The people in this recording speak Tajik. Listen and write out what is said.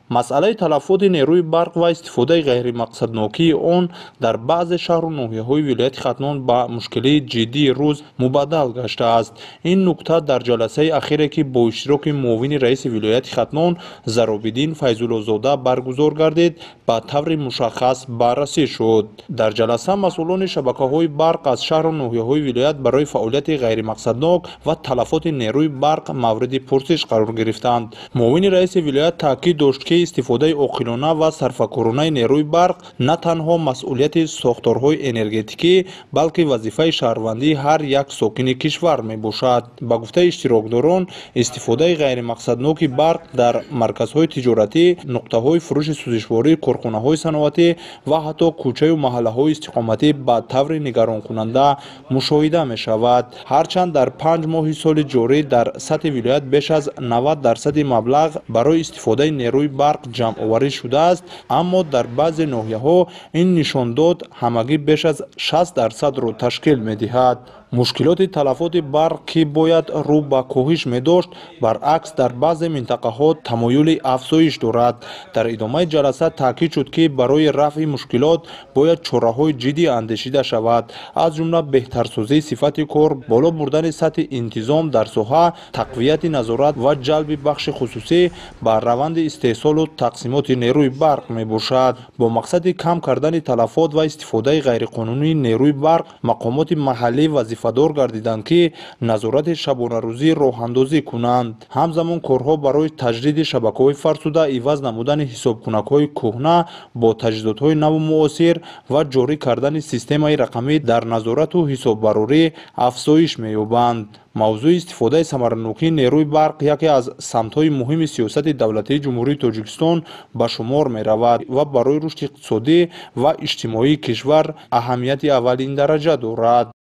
масъалаи талафоти нерӯи барқ ва истифодаи ғайримақсаднокии он дар баъзе шаҳру ноҳияҳои вилояти Хатнон ба мушкилии ҷиддии рӯз мубаддал гаштааст. ин нукта дар ҷаласаи ахире ки бо иштироки муовини раиси вилояти Хатнон Заробиддин Файзуллозода баргузор гардид ба таври мушаххас баррасӣ шуд. дар ҷаласа масъулони шабакаҳои барқ аз шаҳру ноҳияҳои вилоят барои фаъолияти ғайримақсаднок ва талафоти нерӯи барқ мавриди пурсиш қарор гирифтанд. муовини раиси вилоят таъкид дошт ки истифодаи оқилона ва сарфакуронаи нерӯи барқ на танҳо масъулияти сохторҳои энергетикӣ, балки вазифаи шаҳрвандии ҳар як сокини кишвар мебошад. ба гуфтаи иштирокдорон, истифодаи ғайримақсадноки барқ дар марказҳои тиҷоратӣ, нуқтаҳои фурӯши сӯзишворӣ, корхонаҳои саноатӣ ва ҳатто кӯчаю маҳаллаҳои истиқоматӣ ба таври нигаронкунанда мушоҳида мешавад. ҳарчанд дар 5 моҳи соли ҷорӣ дар сатҳи вилоят беш аз 90% маблағ барои истифодаи нерӯи барқ ҷамъоварӣ шудааст, аммо дар баъзе ноҳияҳо ин нишондод ҳамагӣ беш аз 60%-ро ташкил медиҳад. мушкилоти талафоти барқ ки бояд рӯ ба коҳиш медошт, баръакс дар баъзе минтақаҳо тамоюли афзоиш дорад. дар идомаи ҷаласа таъкид шуд ки барои рафъи мушкилот бояд чораҳои ҷиддӣ андешида шавад, аз ҷумла беҳтарсозии сифати кор, боло бурдани сатҳи интизом дар соҳа, тақвияти назорат ва ҷалби бахши хусусӣ ба раванди истеҳсолу тақсимоти нерӯи барқ мебошад. бо мақсади кам кардани талафот ва истифодаи ғайриқонунии нерӯи барқ, мақомоти маҳаллӣ вазифадор гардиданд ки назорати шабонарӯзӣ роҳандозӣ кунанд. ҳамзамон корҳо барои таҷдиди шабакаҳои фарсуда, иваз намудани ҳисобкунакҳои кӯҳна бо таҷҳизотҳои наву муосир ва ҷорӣ кардани системаи рақамӣ дар назорату ҳисоббарорӣ афзоиш меёбанд. мавзӯи истифодаи самаранокии нерӯи барқ яке аз самтҳои муҳими сиёсати давлатии ҷумҳурии Тоҷикистон ба шумор меравад ва барои рушди иқтисодӣ ва иҷтимоии кишвар аҳамияти аввалиндараҷа дорад.